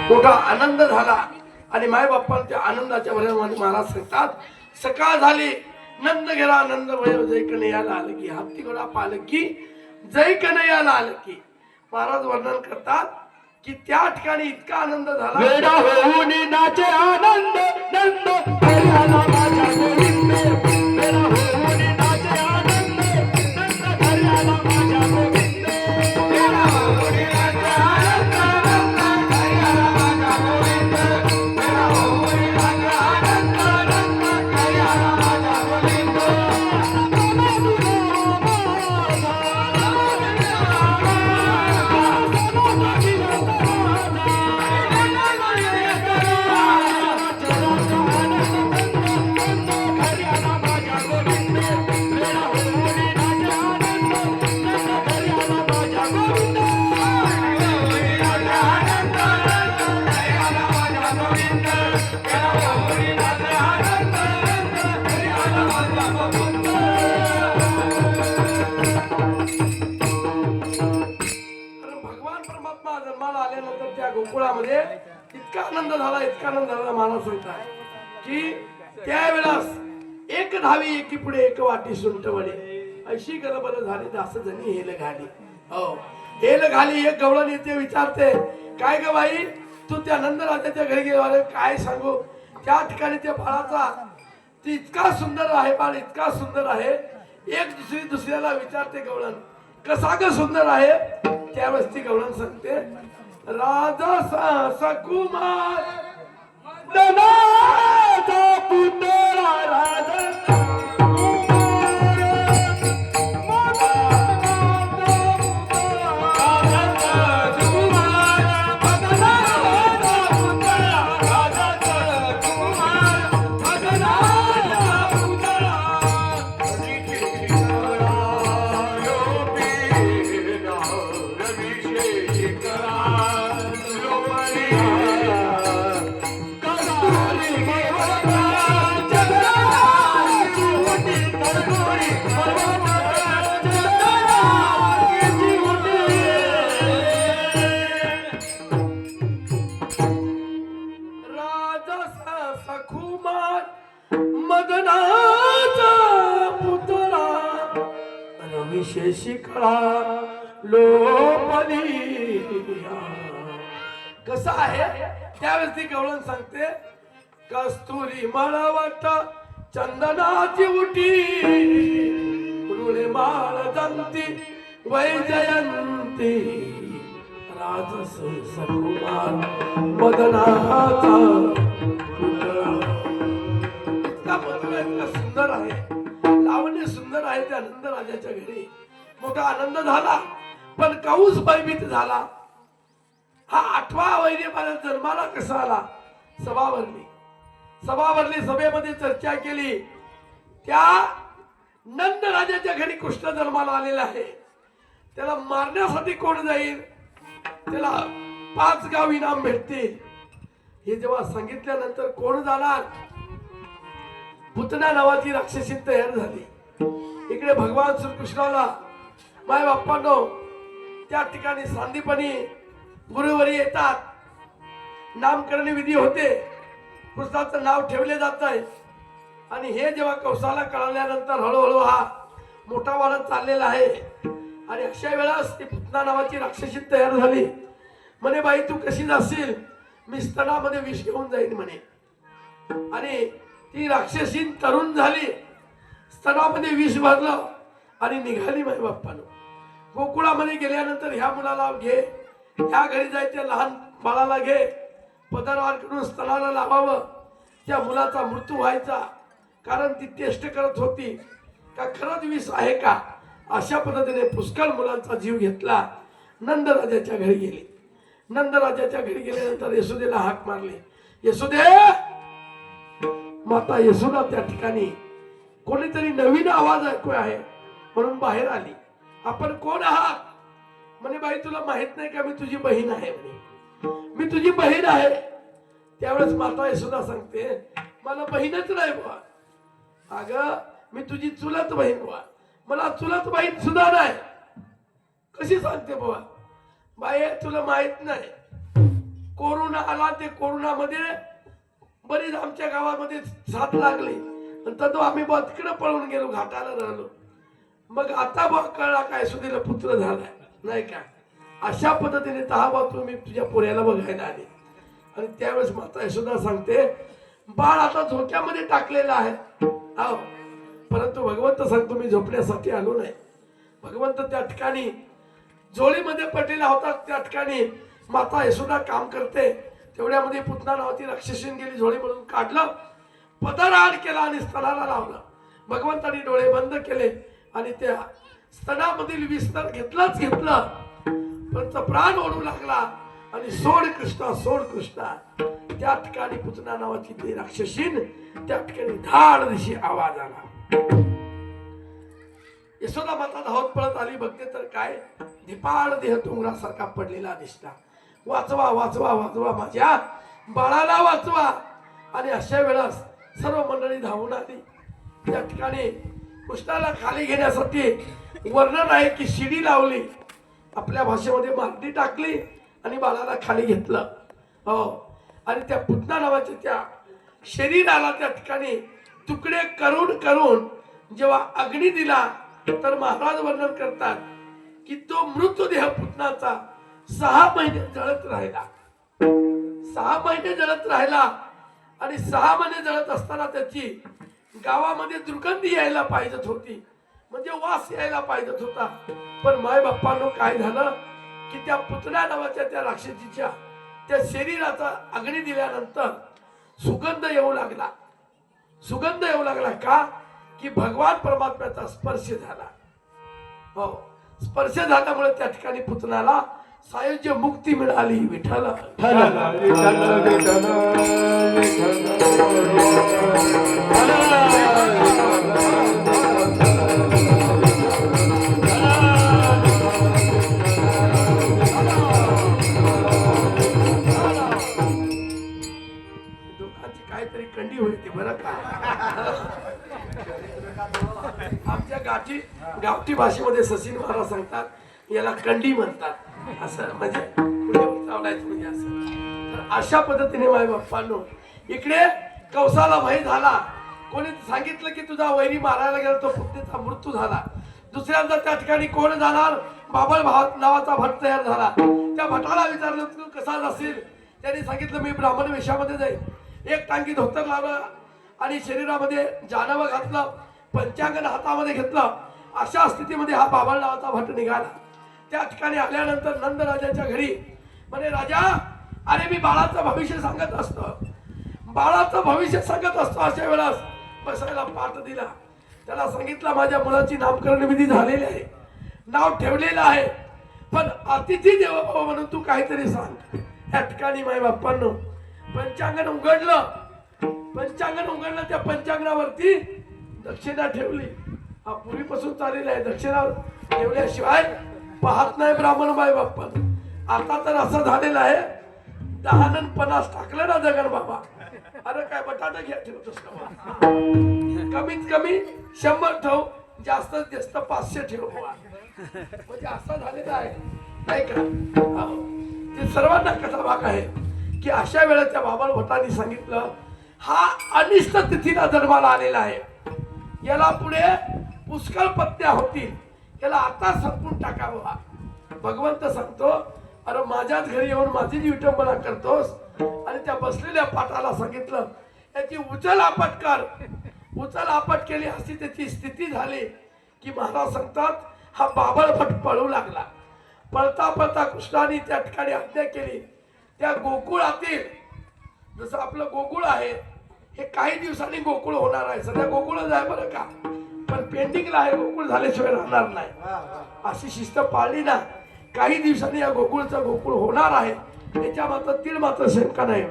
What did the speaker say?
मोठा आनंद झाला आणि मायबापांच्या आनंदाच्या भरामध्ये महाराज सांगतात सकाळ झाली नंद गेला नंद वय जय कन्हैयाला आलं की हत्ती घोडा पालकी जय कन्हैयाला आलं की महाराज वर्णन करतात की त्या ठिकाणी इतका आनंद झाला वेडा होऊन नाचे आनंद नंद हरियाला माझ्या गोविंदे वेडा होऊन नाचे आनंद नंद हरियाला माझ्या गोविंदे वेडा होऊन नाचे आनंद नंद हरियाला माझ्या गोविंदे वेडा होऊन नाचे आनंद नंद हरियाला माझ्या गोविंदे भगवान परमात्मा जन्माला आल्यानंतर त्या गोकुळामध्ये इतका आनंद झाला मला सांगतात की त्यावेळेस एक धावी एकी पुढे एक वाटी सुंट वडे अशी गलबल झाली दास जणी हेल घाली हो हेल घाली एक गवळण येते विचारते काय ग बाई तू त्या नंदराजाच्या घरी गेले काय सांगू त्या ठिकाणी त्या बाळाचा ती इतका सुंदर आहे बाळ इतका सुंदर आहे एक दुसऱ्याला विचारते गवळण कसा ग सुंदर आहे त्यावेळेस ती गवळण सांगते राजा सकुमार दनाचा पुतळा राजा शिकळा लोपली कसं आहे त्यावेळेस ती गवळण सांगते कस्तुरी मला वाटत चंदनाची उटी रुळे माळ जंती वैजयंती राजस सकुमार मदनाचा पुतळा इतका सुंदर आहे लावण्य सुंदर आहे त्या आनंद राजाच्या घरी मोठा आनंद झाला पण कौस भयभीत झाला हा 8वा वैर्यमाला जन्माला कसा आला सभा भरली सभेमध्ये चर्चा केली त्या नंद राजाच्या घरी कृष्ण जन्माला आलेला आहे त्याला मारण्यासाठी कोण जाईल त्याला 5 गाव इनाम भेटतील हे जेव्हा सांगितल्यानंतर कोण जाणार पुतना नावाची राक्षसी तयार झाली इकडे भगवान श्रीकृष्णाला माय बाप्पांनो त्या ठिकाणी सांदीपणी गुरुवारी येतात नामकरण विधी होते कृष्णाचं नाव ठेवले जात आहे आणि हे जेव्हा कौसाला कळल्यानंतर हळूहळू हा मोठा वाढत चाललेला आहे आणि अशा वेळेस ती पुतना नावाची राक्षसी तयार झाली म्हणे बाई तू कशी जाशील मी स्तनामध्ये विष घेऊन जाईन म्हणे आणि ती राक्षसी तरुण झाली स्तनामध्ये विष भरलं आणि निघाली माय बाप्पानं गोकुळामध्ये गेल्यानंतर ह्या मुलाला घे ह्या घरी जायच्या लहान बाळाला घे पदरवार करून स्तनाला लावावं त्या मुलाचा मृत्यू व्हायचा कारण ती टेस्ट करत होती का खरंच विष आहे का अशा पद्धतीने पुष्कळ मुलांचा जीव घेतला नंदराजाच्या घरी गेली नंदराजाच्या घरी गेल्यानंतर यशोदेला हाक मारली यशोदे माता यशोदा त्या ठिकाणी कोणीतरी नवीन आवाज ऐकू आहे म्हणून बाहेर आली आपण कोण आहात म्हणे बाई तुला माहित नाही का मी तुझी बहीण आहे म्हणे मी तुझी बहीण आहे त्यावेळेस माता यशोदा सांगते मला बहीणच नाही बुवा अगं मी तुझी चुलत बहीण बुवा मला चुलत बहीण सुद्धा नाही कशी सांगते बुवा बाई तुला माहित नाही कोरोना कोरोना आला, ते कोरोनामध्ये बरीच आमच्या गावामध्ये साथ लागली, नंतर तो आम्ही तिकडे पळून गेलो, घाटाला राहिलो. मग आता बघ कळला काय सुधीला पुत्र झालाय नाही का. अशा पद्धतीने तहा तुम्ही तुझ्या पोऱ्याला बघायला आले. आणि त्यावेळेस माता यशोदा सांगते, बाळ आता झोक्यामध्ये टाकलेलं आहे. हो, परंतु भगवंत सांगतो मी झोपण्यासाठी आलो नाही. भगवंत त्या ठिकाणी जोळीमध्ये पडलेला होता, त्या ठिकाणी माता यशोदा काम करते. तेवढ्यामध्ये पुतना नावाची राक्षसीन गेली, झोळीमधून काढलं, पदर आड केला आणि स्तनाला लावलं. भगवंतानी डोळे बंद केले आणि त्या स्तनामधील विस्तार घेतलं, पण प्राण ओढू लागला आणि सोड कृष्णा सोड कृष्णा. त्या ठिकाणी पुतना नावाची ती राक्षसीन त्या ठिकाणी धाड दिशी आवाज आला. यशोदा माता धावत पळत आली, बघते तर काय धिपाड देह डोंगरासारखा पडलेला दिसला. वाचवा वाचवा वाचवा, माझ्या बाळाला वाचवा. आणि अशा वेळेस सर्व मंडळी धावून आली. त्या ठिकाणी कृष्णाला खाली घेण्यासाठी वर्णन आहे की शिडी लावली, आपल्या भाषेमध्ये मारडी टाकली आणि बाळाला खाली घेतलं. हो, आणि त्या पुतना नावाच्या त्या शरीराला त्या ठिकाणी तुकडे करून करून जेव्हा अग्नी दिला, तर महाराज वर्णन करतात की तो मृतदेह पुतनाचा 6 महिने जळत राहिला. 6 महिने जळत राहिला आणि 6 महिने जळत असताना त्याची गावामध्ये दुर्गंधी यायला पाहिजेत होती, म्हणजे वास यायला पाहिजेत होता. पण माय बाप्पांनो काय झालं की त्या पुतना नावाच्या त्या राक्षसीच्या त्या शरीराचा अग्नी दिल्यानंतर सुगंध येऊ लागला. सुगंध येऊ लागला का की भगवान परमात्म्याचा स्पर्श झाला. हो, स्पर्श झाल्यामुळे त्या ठिकाणी पुतनाला सायुज्य मुक्ती मिळाली. विठ्ठल दोघांची काहीतरी कंडी होती बरं का. आमच्या गावठी भाषेमध्ये सचिन महाराज सांगतात याला कंडी म्हणतात, असं म्हणजे पुढे चावलायचं म्हणजे असं. तर अशा पद्धतीने माय बाप्पांनो इकडे कौसाला भय झाला. कोणी सांगितलं की तुझा वैरी मारायला गेला, तो पुतनेचा मृत्यू झाला. दुसऱ्यांदा त्या ठिकाणी कोण जाणार, बाबळ नावाचा भट तयार झाला. त्या भटाला विचारलं तू कसा जाशील, त्यांनी सांगितलं मी ब्राह्मण वेशामध्ये जाईल. एक टांगी धोतर लावलं आणि शरीरामध्ये जानव घातलं, पंचांगण हातामध्ये घेतलं. अशा स्थितीमध्ये हा बाबळ नावाचा भट निघाला. त्या ठिकाणी आल्यानंतर नंदराजाच्या घरी म्हणे, राजा अरे मी बाळाचं भविष्य सांगत असतो, बाळाचं भविष्य सांगत असतो. अशा वेळेस बसायला पाठ दिला. त्याला सांगितलं माझ्या मुलाची नामकरण विधी झालेली आहे, नाव ठेवलेलं आहे, पण अतिथी देवो म्हणून तू काहीतरी सांग. या ठिकाणी माय बाप्पांनो पंचांगण उघडलं. पंचांगण उघडलं, त्या पंचांगणावरती दक्षिणा ठेवली. हा पूर्वीपासून चाललेला आहे, दक्षिणा ठेवल्याशिवाय पाहत नाही ब्राह्मण माय बाप्पा. आता तर असं झालेलं आहे 10 आणि 50 टाकलं ना जगन बाबा, अरे काय बटाटा घ्या ठेवतोस का, कमीत कमी 100 ठेव, जास्तीत जास्त 500 ठेव. म्हणजे असं झालेलं आहे नाही का. ते सर्वांना कथा भाग आहे की अशा वेळेस त्या बाबा भटांनी सांगितलं हा अनिष्ट तिथीला जन्माला आलेला आहे, याला पुढे पुष्कळ पत्त्या होतील, याला आता संपून टाकावं. भगवंत सांगतो अरे माझ्याच घरी येऊन माझी जी विटंबना करतोस. आणि त्या बसलेल्या पाटाला सांगितलं याची उचल आपट कर. उचल आपट केली, अशी त्याची स्थिती झाली की महाराज सांगतात हा बाबळ भट पळू लागला. पळता पळता कृष्णाने त्या ठिकाणी आज्ञा केली. त्या गोकुळातील जसं आपलं गोकुळ आहे, हे काही दिवसांनी गोकुळ होणार आहे. सध्या गोकुळच आहे बरं का, पण पेंडिंगला आहे, गोकुळ झाल्याशिवाय राहणार नाही. अशी शिस्त पाळली ना, काही दिवसांनी या गोकुळचं गोकुळ होणार आहे, त्याच्या मात्र तीळ मात्र शंका नाही.